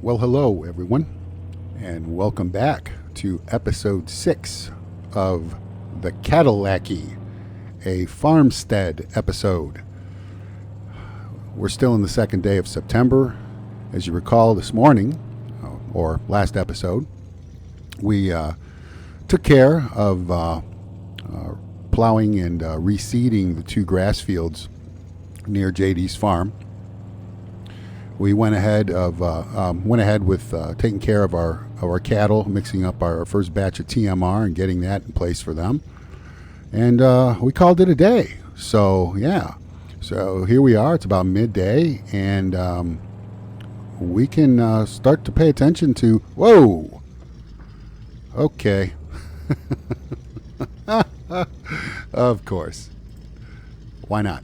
Well, hello, everyone, and welcome back to episode 6 of the Cattle-Lackie, a Farmstead episode. We're still in the second day of September. As you recall, this morning, or last episode, we took care of plowing and reseeding the 2 grass fields near JD's farm. We went ahead with taking care of our cattle, mixing up our first batch of TMR and getting that in place for them. And we called it a day. So, yeah. So here we are. It's about midday, and we can start to pay attention to... Whoa! Okay. Of course. Why not?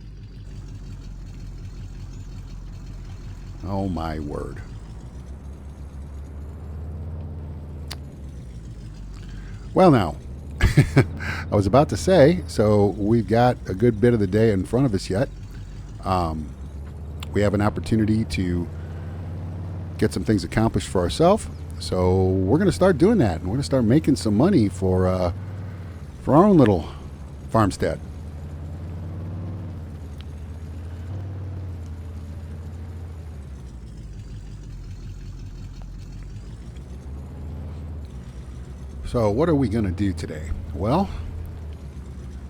Oh, my word. Well, now, I was about to say, so we've got a good bit of the day in front of us yet. We have an opportunity to get some things accomplished for ourselves. So we're going to start doing that. And we're going to start making some money for our own little farmstead. So what are we going to do today? Well,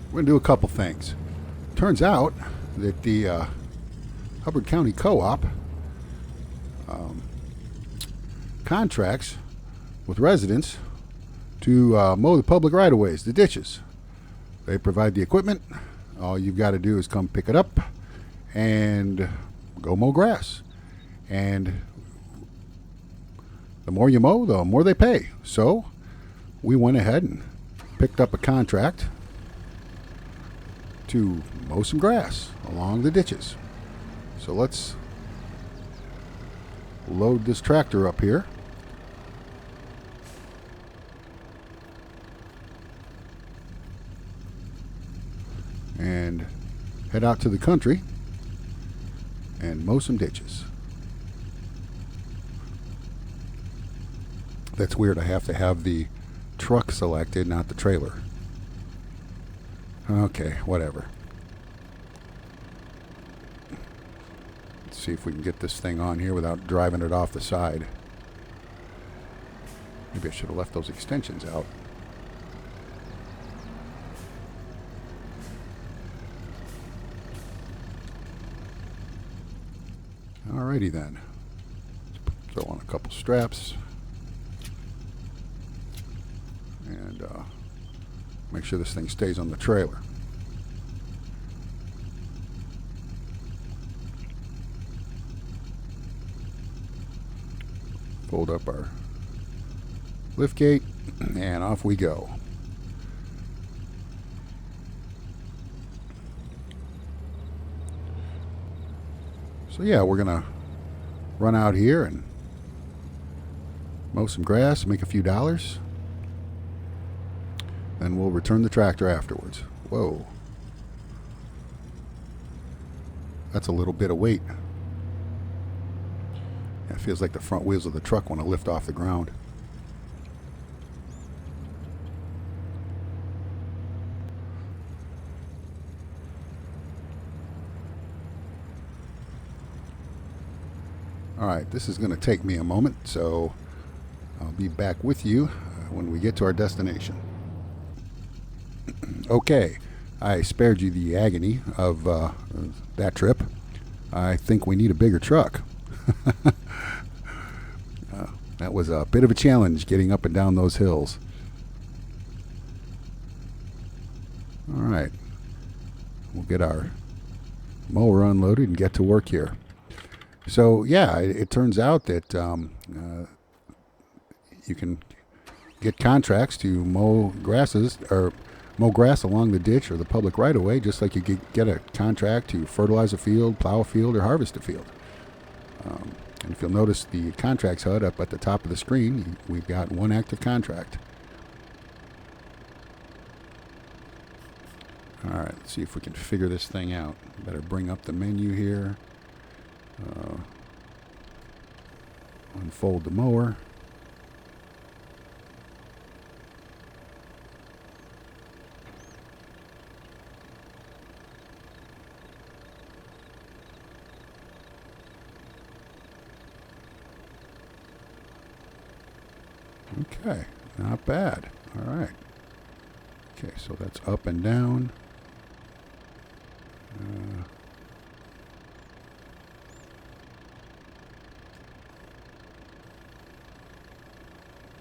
we're going to do a couple things. Turns out that the Hubbard County Co-op contracts with residents to mow the public right-of-ways, the ditches. They provide the equipment. All you've got to do is come pick it up and go mow grass. And the more you mow, the more they pay. So we went ahead and picked up a contract to mow some grass along the ditches. So let's load this tractor up here. And head out to the country and mow some ditches. That's weird. I have to have the truck selected, not the trailer. Okay, whatever. Let's see if we can get this thing on here without driving it off the side. Maybe I should have left those extensions out. Alrighty then. Throw on a couple straps. And make sure this thing stays on the trailer. Fold up our lift gate, and off we go. So yeah, we're gonna run out here and mow some grass, make a few dollars. Then we'll return the tractor afterwards. Whoa. That's a little bit of weight. Yeah, it feels like the front wheels of the truck want to lift off the ground. Alright, this is going to take me a moment, so I'll be back with you when we get to our destination. Okay, I spared you the agony of that trip. I think we need a bigger truck. That was a bit of a challenge getting up and down those hills. All right, we'll get our mower unloaded and get to work here. So yeah, it turns out that you can get contracts to mow grass along the ditch or the public right-of-way, just like you could get a contract to fertilize a field, plow a field, or harvest a field. And if you'll notice the contracts HUD up at the top of the screen, we've got one active contract. All right, let's see if we can figure this thing out. Better bring up the menu here. Unfold the mower. Okay, not bad. All right. Okay, so that's up and down.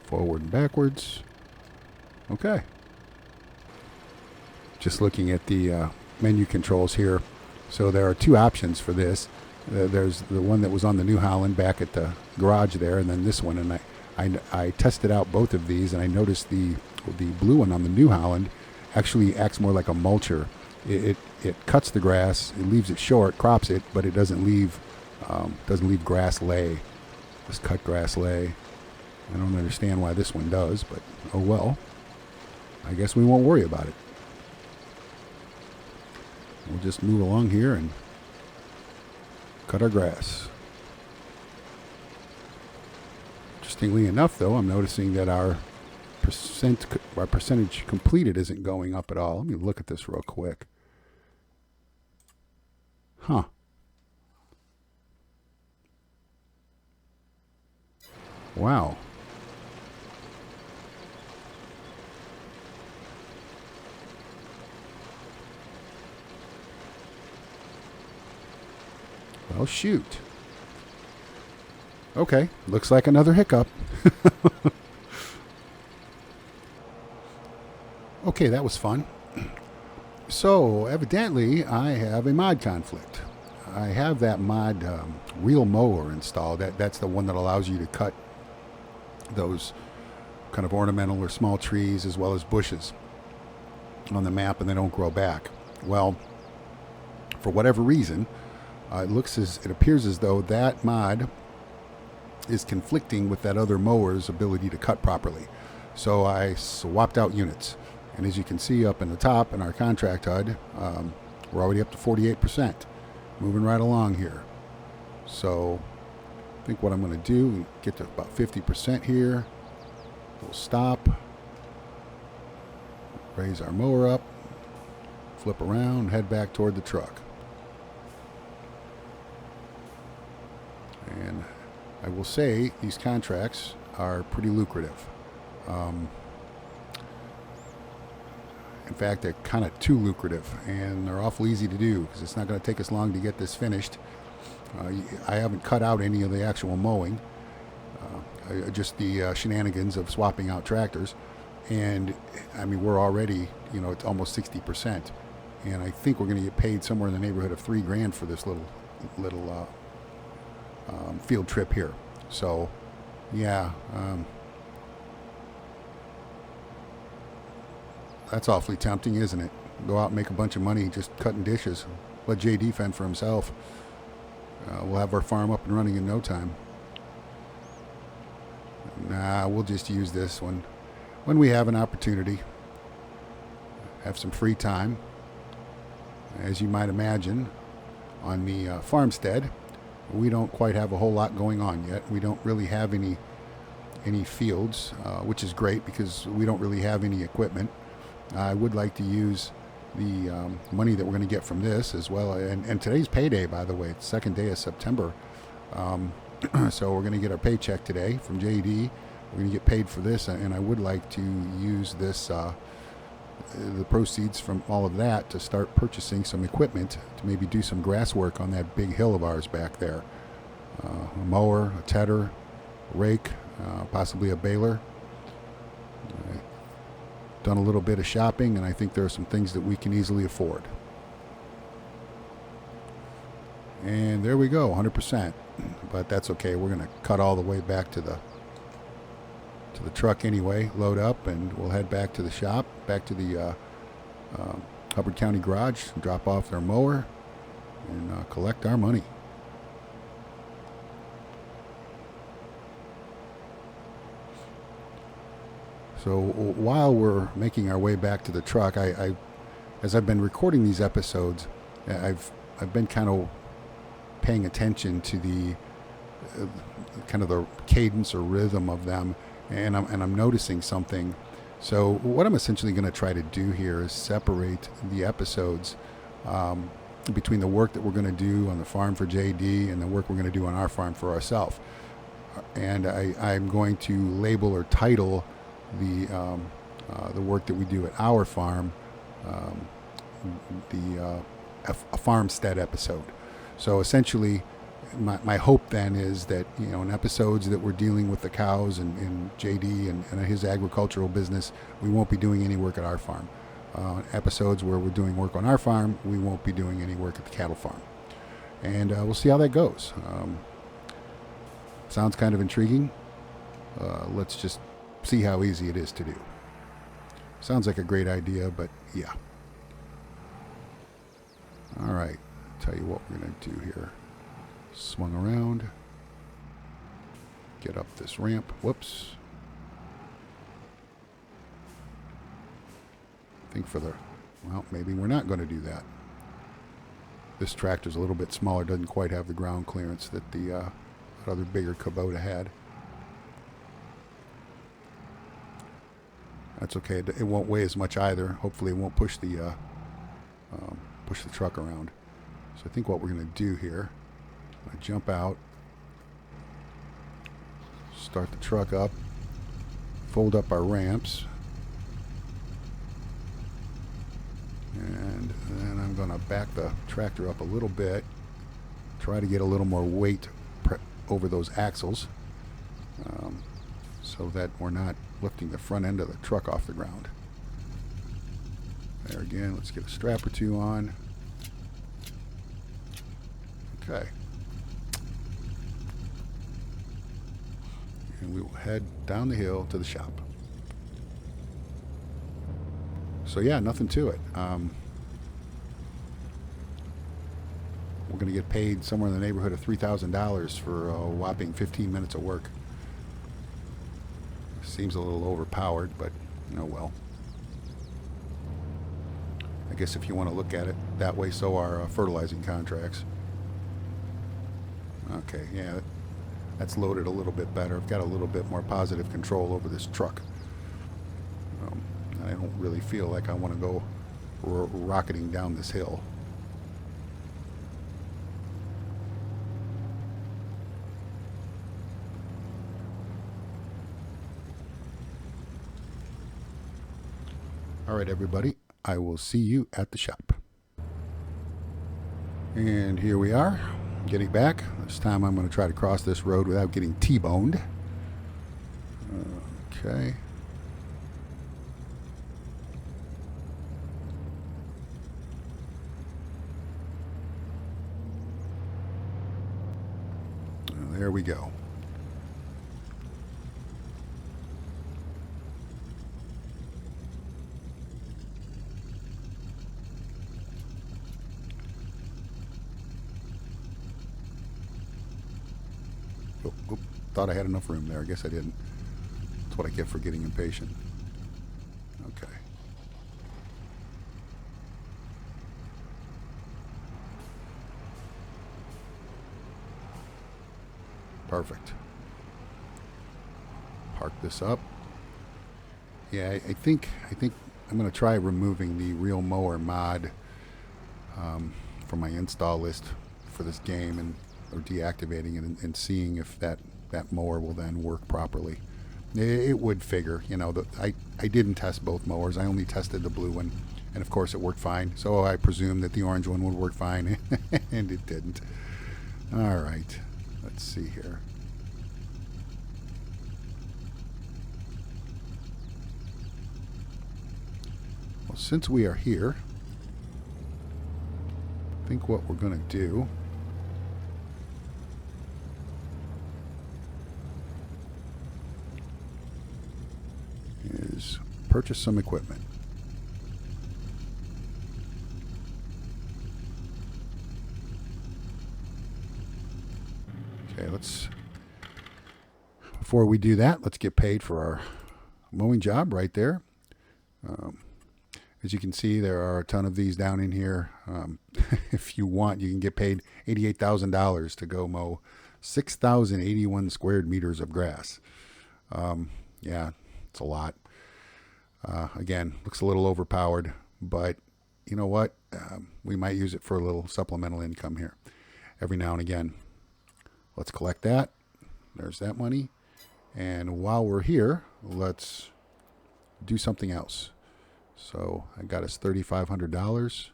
Forward and backwards. Okay. Just looking at the menu controls here. So there are two options for this. There's the one that was on the New Holland back at the garage there, and then this one. And I tested out both of these, and I noticed the blue one on the New Holland actually acts more like a mulcher. It cuts the grass, it leaves it short, crops it, but it doesn't leave grass lay. Just cut grass lay. I don't understand why this one does, but oh well. I guess we won't worry about it. We'll just move along here and cut our grass. Interestingly enough, though, I'm noticing that our percentage completed isn't going up at all. Let me look at this real quick. Huh. Wow. Well, shoot. Okay, looks like another hiccup. Okay, that was fun. So, evidently, I have a mod conflict. I have that mod reel mower installed. That's the one that allows you to cut those kind of ornamental or small trees as well as bushes on the map, and they don't grow back. Well, for whatever reason, it appears as though that mod is conflicting with that other mower's ability to cut properly. So I swapped out units. And as you can see up in the top in our contract HUD, we're already up to 48%. Moving right along here. So I think what I'm going to do, get to about 50% here. We'll stop. Raise our mower up. Flip around, head back toward the truck. And I will say these contracts are pretty lucrative. In fact, they're kind of too lucrative, and they're awful easy to do because it's not going to take us long to get this finished. I haven't cut out any of the actual mowing, just the shenanigans of swapping out tractors. And I mean, we're already, it's almost 60%. And I think we're going to get paid somewhere in the neighborhood of $3,000 for this little field trip here. So, yeah, that's awfully tempting, isn't it? Go out and make a bunch of money just cutting dishes. Let JD fend for himself. We'll have our farm up and running in no time. Nah, we'll just use this when we have an opportunity. Have some free time. As you might imagine, on the farmstead, we don't quite have a whole lot going on yet. We don't really have any fields, which is great because we don't really have any equipment. I would like to use the money that we're going to get from this as well. And today's payday, by the way. It's the second day of September. So we're going to get our paycheck today from JD. We're going to get paid for this. And I would like to use this, the proceeds from all of that to start purchasing some equipment to maybe do some grass work on that big hill of ours back there. A mower, a tedder, a rake, possibly a baler. Done a little bit of shopping, and I think there are some things that we can easily afford. And there we go, 100%. But that's okay. We're going to cut all the way back to the truck anyway, load up, and we'll head back to the shop, back to the Hubbard County garage, drop off their mower, and collect our money. So while we're making our way back to the truck, as I've been recording these episodes, I've been kind of paying attention to the kind of the cadence or rhythm of them, and I'm noticing something. So what I'm essentially going to try to do here is separate the episodes between the work that we're going to do on the farm for JD and the work we're going to do on our farm for ourselves. And I'm going to label or title the work that we do at our farm a Farmstead episode. So essentially, my hope then is that, in episodes that we're dealing with the cows and JD and his agricultural business, we won't be doing any work at our farm. Episodes where we're doing work on our farm, we won't be doing any work at the cattle farm. And we'll see how that goes. Sounds kind of intriguing. Let's just see how easy it is to do. Sounds like a great idea, but yeah. All right, tell you what we're going to do here. Swung around. Get up this ramp. Whoops. I think well, maybe we're not going to do that. This tractor's a little bit smaller, doesn't quite have the ground clearance that the other bigger Kubota had. That's okay. It won't weigh as much either. Hopefully it won't push the truck around. So I think what we're going to do here, I'm going to jump out, start the truck up, fold up our ramps, and then I'm going to back the tractor up a little bit, try to get a little more weight over those axles so that we're not lifting the front end of the truck off the ground. There again, let's get a strap or two on. Okay. And we will head down the hill to the shop. So yeah, nothing to it. We're going to get paid somewhere in the neighborhood of $3,000 for a whopping 15 minutes of work. Seems a little overpowered, but oh well. I guess if you want to look at it that way, so are fertilizing contracts. Okay, yeah, that's loaded a little bit better. I've got a little bit more positive control over this truck. I don't really feel like I want to go rocketing down this hill. All right, everybody, I will see you at the shop. And here we are, getting back. This time I'm going to try to cross this road without getting T-boned. Okay. There we go. Oh, thought I had enough room there. I guess I didn't. That's what I get for getting impatient. Okay. Perfect. Park this up. Yeah, I think I'm going to try removing the Real Mower mod from my install list for this game, and or deactivating it and seeing if that mower will then work properly. It would figure, I didn't test both mowers. I only tested the blue one, and of course it worked fine. So I presumed that the orange one would work fine, and it didn't. All right, let's see here. Well, since we are here, I think what we're going to do is purchase some equipment. Okay, before we do that, let's get paid for our mowing job right there. As you can see, there are a ton of these down in here. If you want, you can get paid $88,000 to go mow 6,081 square meters of grass. Yeah, it's a lot. Again, looks a little overpowered, but you know what? We might use it for a little supplemental income here every now and again. Let's collect that. There's that money. And while we're here, let's do something else. So I got us $3,500.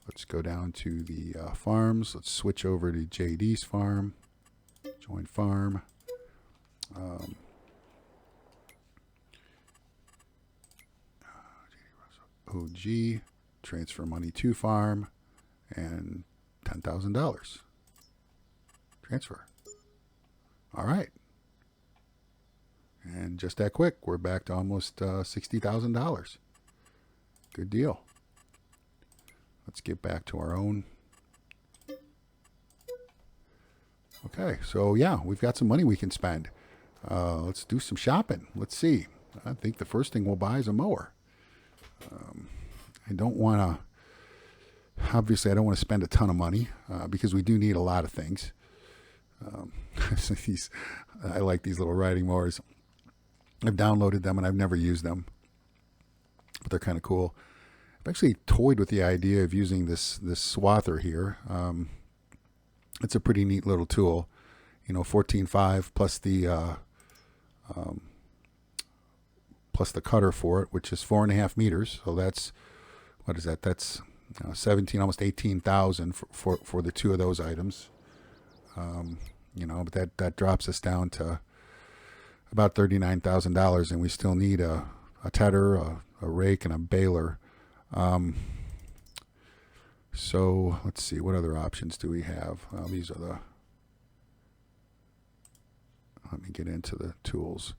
Let's go down to the farms. Let's switch over to JD's farm. Join farm. OG. Transfer money to farm. And $10,000. Transfer. All right. And just that quick, we're back to almost $60,000. Good deal. Let's get back to our own. Okay, so yeah, we've got some money we can spend. Let's do some shopping. Let's see. I think the first thing we'll buy is a mower. I don't want to, obviously I don't want to spend a ton of money because we do need a lot of things. I like these little riding mowers. I've downloaded them and I've never used them, but they're kind of cool. I've actually toyed with the idea of using this swather here. It's a pretty neat little tool, 14.5 plus the cutter for it, which is 4.5 meters. So that's, what is that? That's 17, almost 18,000 for the two of those items. But that drops us down to about $39,000, and we still need a tedder, a rake, and a baler. So let's see, what other options do we have? These are the, let me get into the tools.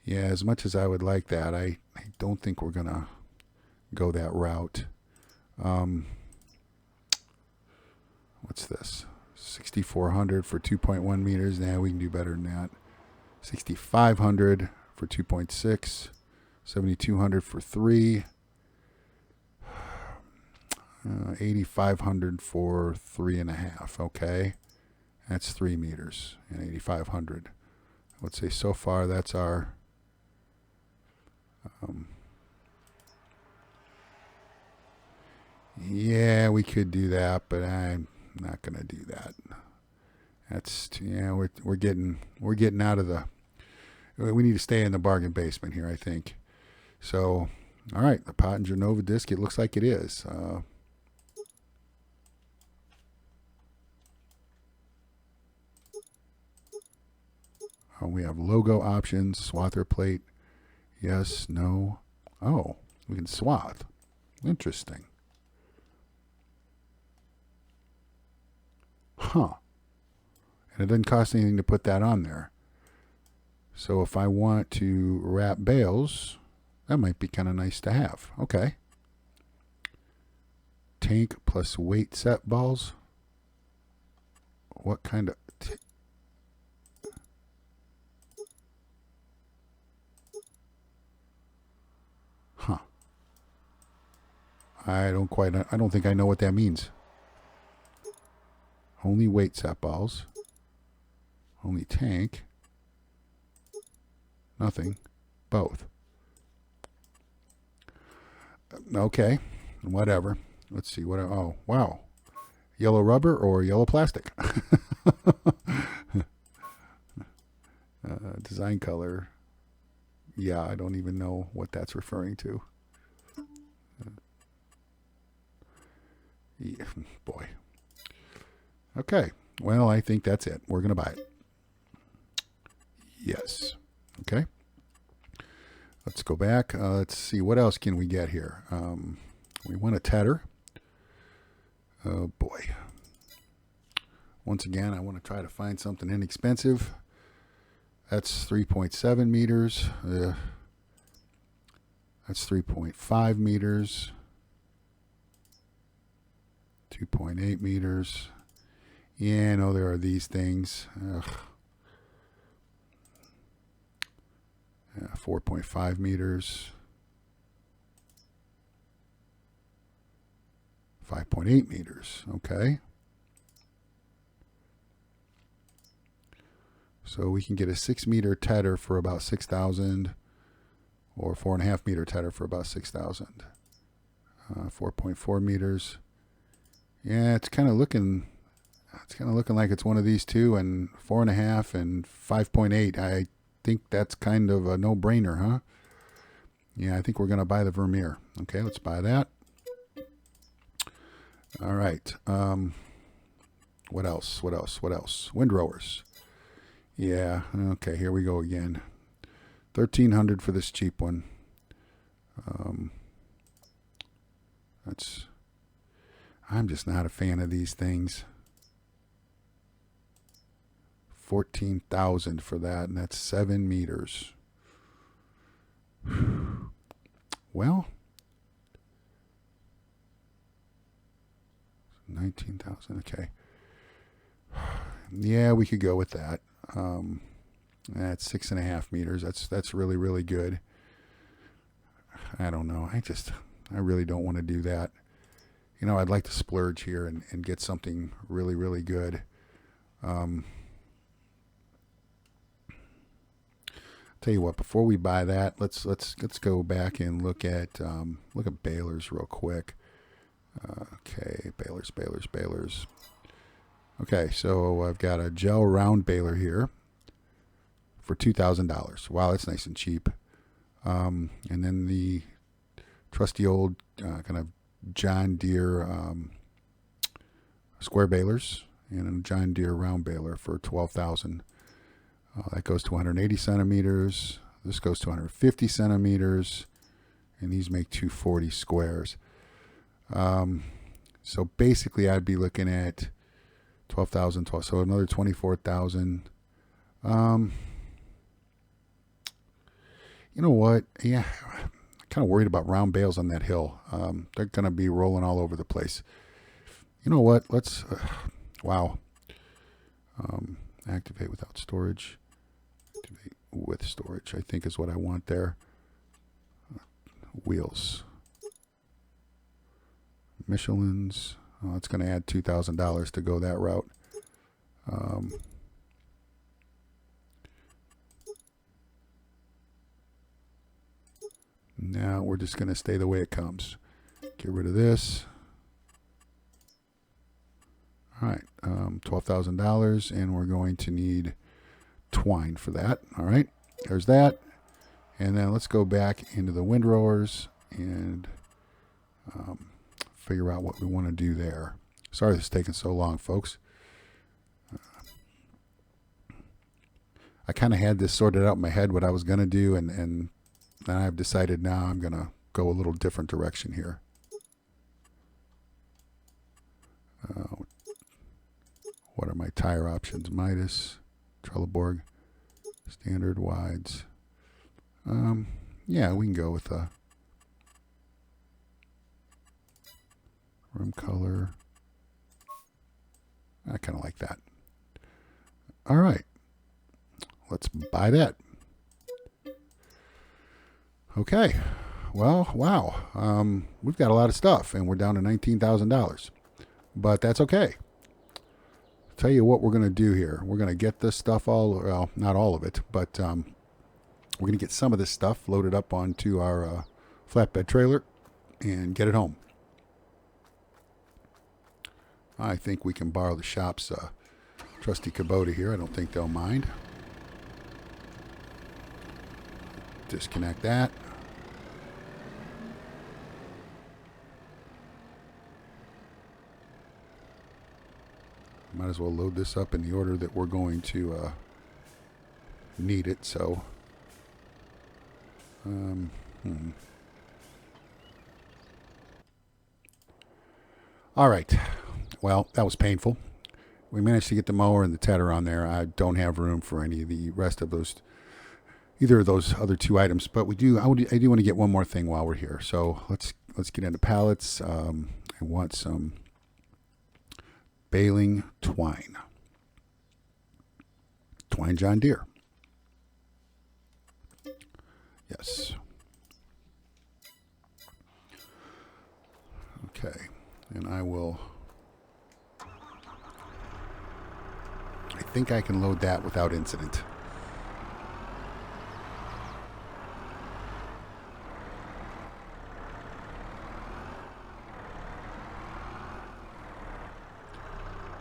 Yeah, as much as I would like that, I don't think we're going to go that route. What's this? 6,400 for 2.1 meters. Nah, we can do better than that. 6,500 for 2.6. 7,200 for 3. 8,500 for 3.5. Okay, that's 3 meters and 8,500. I would say so far that's our yeah, we could do that, but I'm not going to do that. That's we're getting out of the. We need to stay in the bargain basement here, I think. So, all right, the Pottinger Nova disc. It looks like it is. We have logo options, swather plate. Yes, no. Oh, we can swath. Interesting. Huh. And it doesn't cost anything to put that on there. So if I want to wrap bales, that might be kind of nice to have. Okay. Tank plus weight set balls. What kind of... Huh. I don't think I know what that means. Only weight set balls. Only tank. Nothing. Both. Okay. Whatever. Let's see. Oh, wow. Yellow rubber or yellow plastic? Design color. Yeah, I don't even know what that's referring to. Yeah, boy. Okay. Well, I think that's it. We're going to buy it. Yes. Okay. Let's go back. Let's see. What else can we get here? We want a tedder. Oh, boy. Once again, I want to try to find something inexpensive. That's 3.7 meters. That's 3.5 meters. 2.8 meters. Yeah, no, there are these things. 4.5 meters. 5.8 meters. Okay. So we can get a 6 meter tedder for about 6,000, or 4.5 meter tedder for about 6,000. 4.4 meters. Yeah, it's kind of looking like it's one of these two, and 4.5 and 5.8. I think that's kind of a no-brainer, huh? Yeah, I think we're going to buy the Vermeer. Okay, let's buy that. All right. What else? What else? What else? Windrowers. Yeah. Okay, here we go again. 1,300 for this cheap one. I'm just not a fan of these things. 14,000 for that, and that's 7 meters. Well, 19,000. Okay. Yeah, we could go with that. That's 6.5 meters. That's really, really good. I don't know. I really don't want to do that. You know, I'd like to splurge here and get something really, really good. Tell you what, before we buy that, let's go back and look at balers real quick. Okay, balers. Okay, so I've got a gel round baler here for $2,000. Wow, that's nice and cheap. And then the trusty old kind of John Deere square balers, and a John Deere round baler for $12,000. That goes to 180 centimeters. This goes to 150 centimeters, and these make 240 squares. So basically, I'd be looking at 12,000, so another 24,000. You know what? Yeah, I'm kind of worried about round bales on that hill. They're going to be rolling all over the place. You know what? Let's, wow. Activate without storage. Activate with storage, I think is what I want there. Wheels. Michelin's. Oh, it's going to add $2,000 to go that route. Now we're just going to stay the way it comes. Get rid of this. All right, $12,000, and we're going to need twine for that. All right, there's that. And then let's go back into the windrowers and figure out what we want to do there. Sorry this is taking so long, folks. I kind of had this sorted out in my head what I was going to do, and then I've decided now I'm going to go a little different direction here. What are my tire options? Midas, Trelleborg, standard wides. Yeah, we can go with a rim color. I kind of like that. All right, let's buy that. Okay, well, wow, we've got a lot of stuff, and we're down to $19,000, but that's okay. Tell you what we're going to do here. We're going to get this stuff well, not all of it, but we're going to get some of this stuff loaded up onto our flatbed trailer and get it home. I think we can borrow the shop's trusty Kubota here. I don't think they'll mind. Disconnect that. Might as well load this up in the order that we're going to need it. So, all right. Well, that was painful. We managed to get the mower and the tedder on there. I don't have room for any of the rest of those, either of those other two items. But we do. I do want to get one more thing while we're here. So let's get into pallets. I want some baling twine. Twine John Deere. Yes. Okay. And I think I can load that without incident.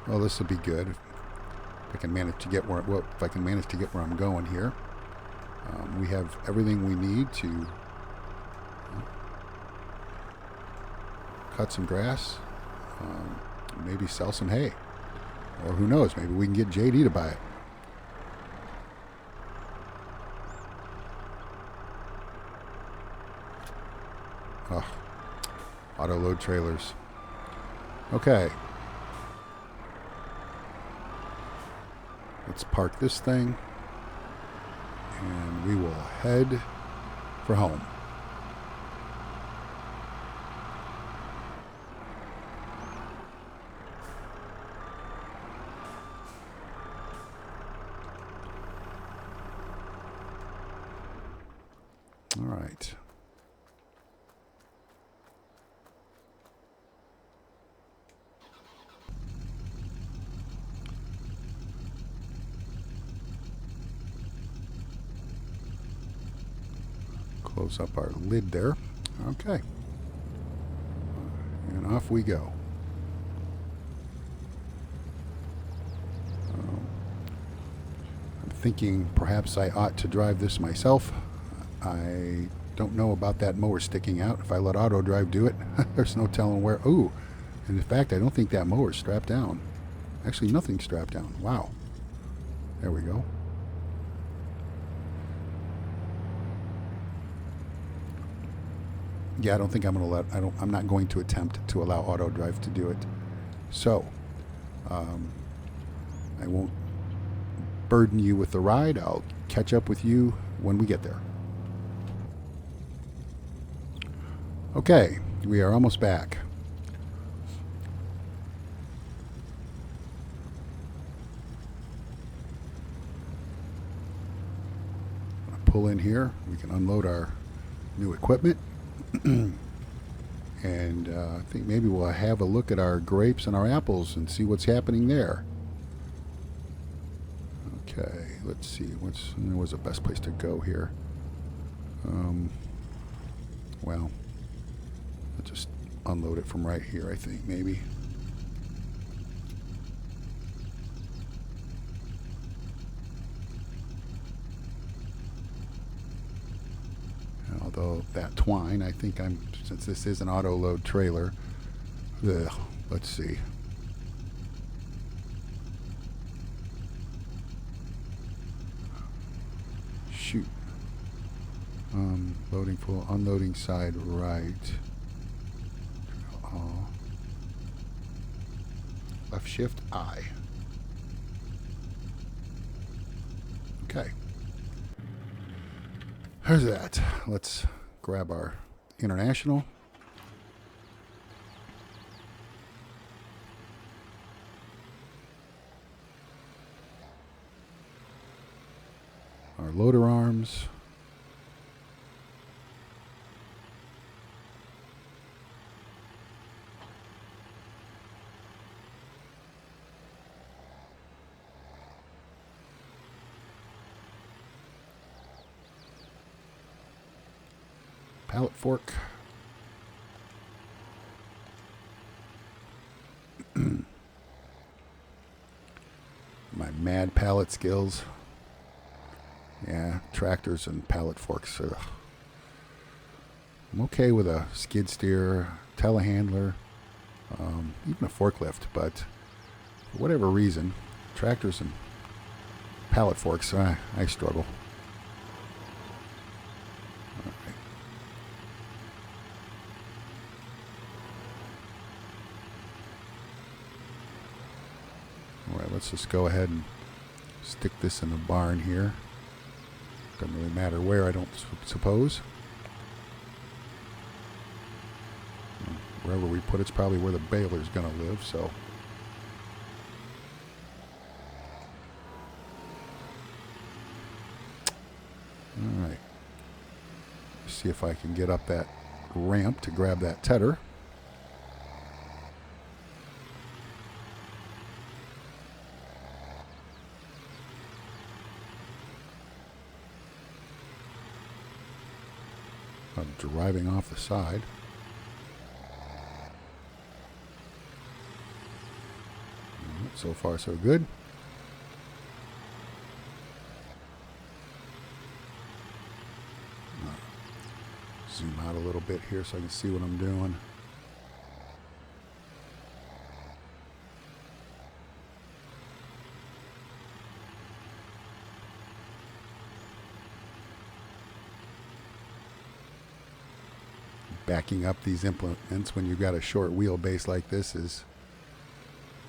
Well, this will be good if I can manage to get where I'm going here. We have everything we need to cut some grass, maybe sell some hay, or who knows, maybe we can get JD to buy it. Oh, auto load trailers. Okay. Let's park this thing, and we will head for home. All right. Close up our lid there. Okay. And off we go. I'm thinking perhaps I ought to drive this myself. I don't know about that mower sticking out. If I let Autodrive do it, there's no telling where. Ooh. And in fact, I don't think that mower's strapped down. Actually, nothing's strapped down. Wow. There we go. Yeah, I don't think I'm going to let. I'm not going to attempt to allow Autodrive to do it. So, I won't burden you with the ride. I'll catch up with you when we get there. Okay, we are almost back. I'll pull in here. We can unload our new equipment. And I think maybe we'll have a look at our grapes and our apples and see what's happening there. Okay, let's see. What's the best place to go here? Well, let's just unload it from right here, I think, maybe. Although that twine, I think since this is an auto load trailer, let's see. Shoot. Loading full, unloading side right. Left shift I. Okay. There's that. Let's grab our international. Our loader arms. Pallet fork. My mad pallet skills. Yeah, tractors and pallet forks. I'm okay with a skid steer, telehandler, even a forklift, but for whatever reason, tractors and pallet forks, I struggle. Let's just go ahead and stick this in the barn here. Doesn't really matter where, I don't suppose. Wherever we put it's probably where the baler's going to live, so. Alright. See if I can get up that ramp to grab that tedder. of driving off the side. So far, so good. Zoom out a little bit here so I can see what I'm doing. Backing up these implements when you've got a short wheelbase like this is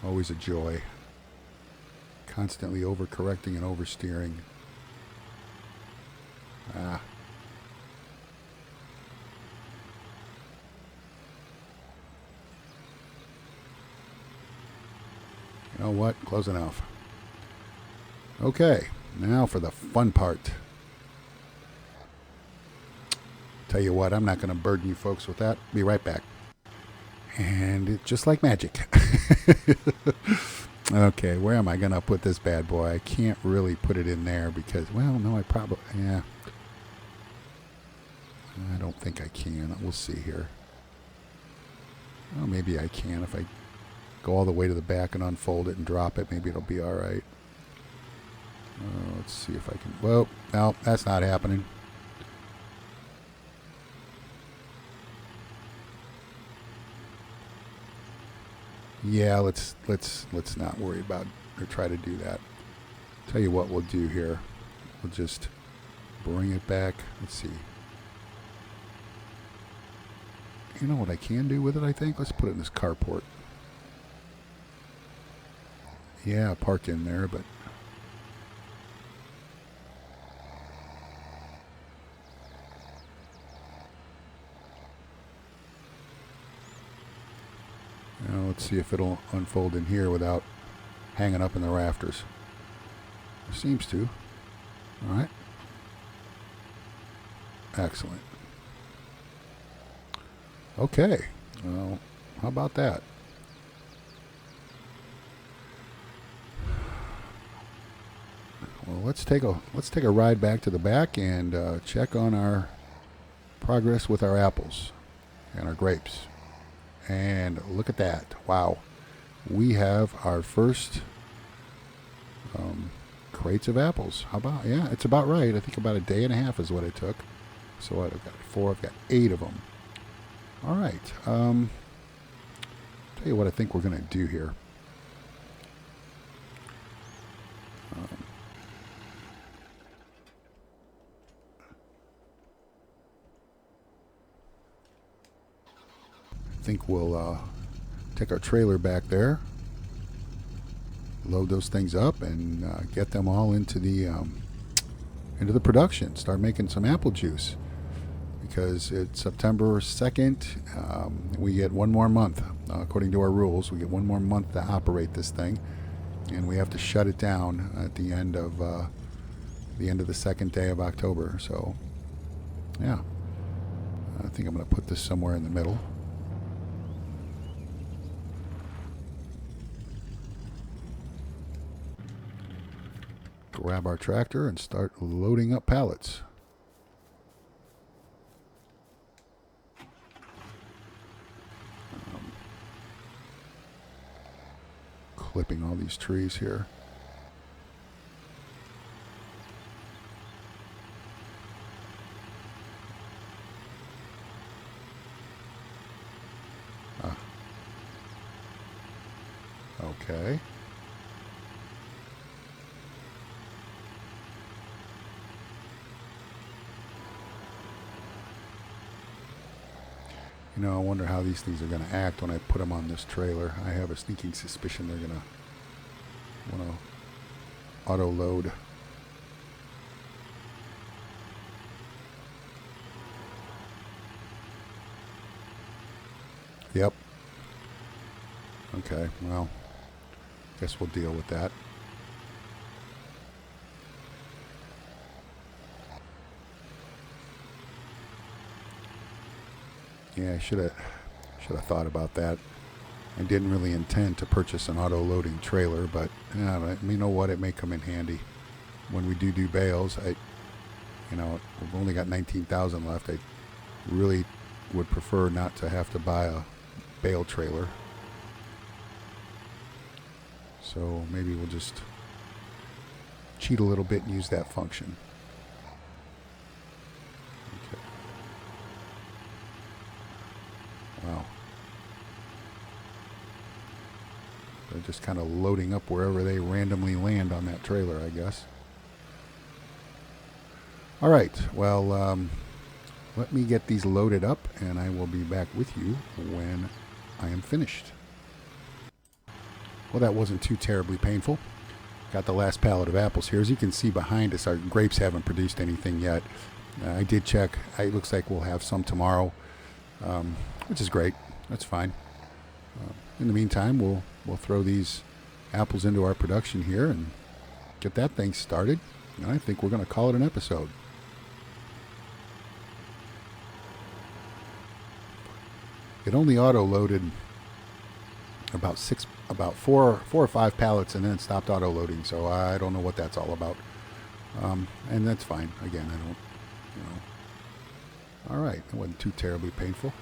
always a joy. Constantly overcorrecting and oversteering. You know what? Close enough. Okay, now for the fun part. Tell you what, I'm not going to burden you folks with that. Be right back. And it's just like magic. Okay, where am I going to put this bad boy? I can't really put it in there because, well, no, I probably, yeah. I don't think I can. We'll see here. Well, maybe I can. If I go all the way to the back and unfold it and drop it, maybe it'll be all right. Let's see if I can. Well, no, that's not happening. Yeah, let's not worry about or try to do that. Tell you what we'll do here. We'll just bring it back. Let's see. You know what I can do with it, I think? Let's put it in this carport. Yeah, park in there, but now let's see if it'll unfold in here without hanging up in the rafters. It seems to. All right. Excellent. Okay. Well, how about that? Well, let's take a ride back to the back and check on our progress with our apples and our grapes. And look at that! Wow, we have our first crates of apples. How about, yeah, it's about right. I think about a day and a half is what it took. So what, I've got 4. I've got 8 of them. All right. Tell you what I think we're going to do here. I think we'll take our trailer back there, load those things up, and get them all into the production. Start making some apple juice, because it's September 2nd. We get one more month, according to our rules. We get one more month to operate this thing, and we have to shut it down at the end of the second day of October. So, yeah, I think I'm going to put this somewhere in the middle. Grab our tractor and start loading up pallets. Clipping all these trees here. Okay. You know, I wonder how these things are going to act when I put them on this trailer. I have a sneaking suspicion they're going to want to auto load. Yep. Okay, well, guess we'll deal with that. Yeah, I should have thought about that. I didn't really intend to purchase an auto-loading trailer, but you know what? It may come in handy when we do bales. We've only got 19,000 left. I Really would prefer not to have to buy a bale trailer. So maybe we'll just cheat a little bit and use that function. Okay. Wow. They're just kind of loading up wherever they randomly land on that trailer, I guess. All right, well, let me get these loaded up, and I will be back with you when I am finished. Well, that wasn't too terribly painful. Got the last pallet of apples here. As you can see behind us, our grapes haven't produced anything yet. I did check. It looks like we'll have some tomorrow, which is great. That's fine. In the meantime, we'll throw these apples into our production here and get that thing started. And I think we're going to call it an episode. It only auto-loaded about four or five pallets and then stopped auto-loading, so I don't know what that's all about. And that's fine. Again, I don't, All right, that wasn't too terribly painful.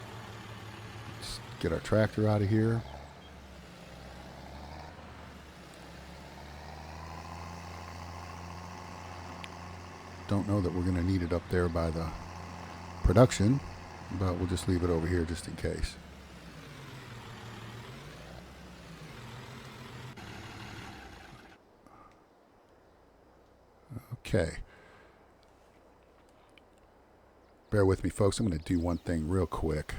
Let's get our tractor out of here. Don't know that we're going to need it up there by the production, but we'll just leave it over here just in case. Okay. Bear with me, folks. I'm going to do one thing real quick.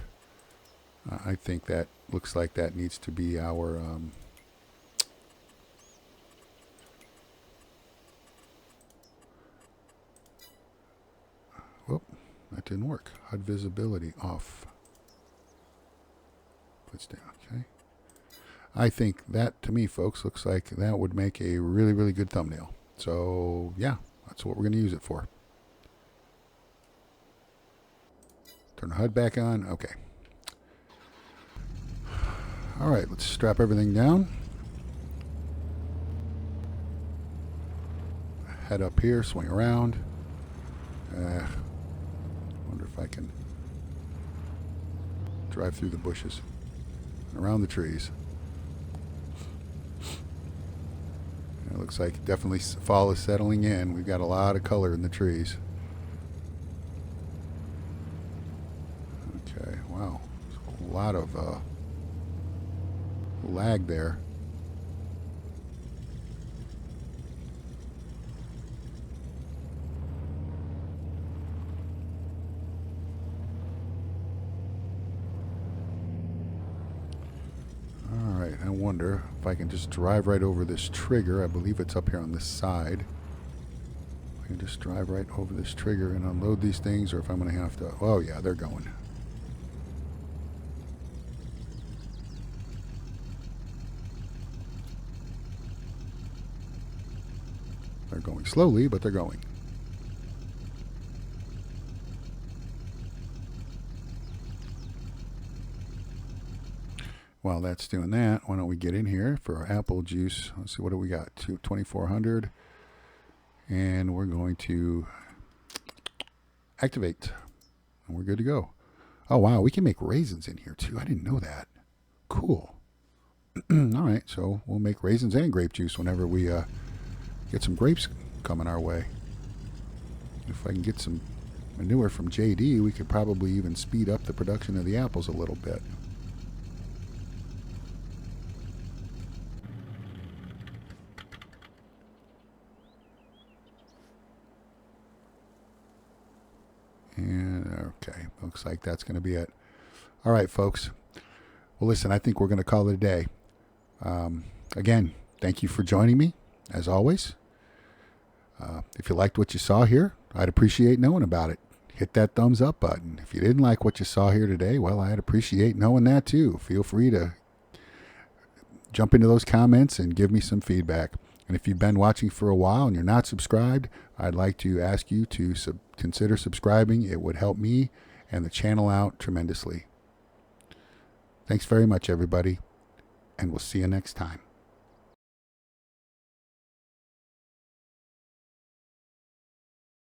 I think that looks like that needs to be our... Whoop, that didn't work. HUD visibility off. Puts down, okay. I think that, to me, folks, looks like that would make a really, really good thumbnail. So, yeah, that's what we're going to use it for. Turn the HUD back on. Okay. All right, let's strap everything down. Head up here, swing around. Wonder if I can drive through the bushes and around the trees. It looks like definitely fall is settling in. We've got a lot of color in the trees. Okay, wow. There's a lot of lag there. Alright, I wonder if I can just drive right over this trigger. I believe it's up here on this side. I can just drive right over this trigger and unload these things, or if I'm going to have to... Oh yeah, they're going. They're going slowly, but they're going. While that's doing that, why don't we get in here for our apple juice. Let's see, what do we got? 2400. And we're going to activate. And we're good to go. Oh, wow, we can make raisins in here too. I didn't know that. Cool. All right, so we'll make raisins and grape juice whenever we get some grapes coming our way. If I can get some manure from JD, we could probably even speed up the production of the apples a little bit. And okay, looks like that's going to be it. All right, folks. Well, listen, I think we're going to call it a day. Again, thank you for joining me, as always. If you liked what you saw here, I'd appreciate knowing about it. Hit that thumbs up button. If you didn't like what you saw here today, well, I'd appreciate knowing that too. Feel free to jump into those comments and give me some feedback. And if you've been watching for a while and you're not subscribed, I'd like to ask you to consider subscribing. It would help me and the channel out tremendously. Thanks very much, everybody, and we'll see you next time.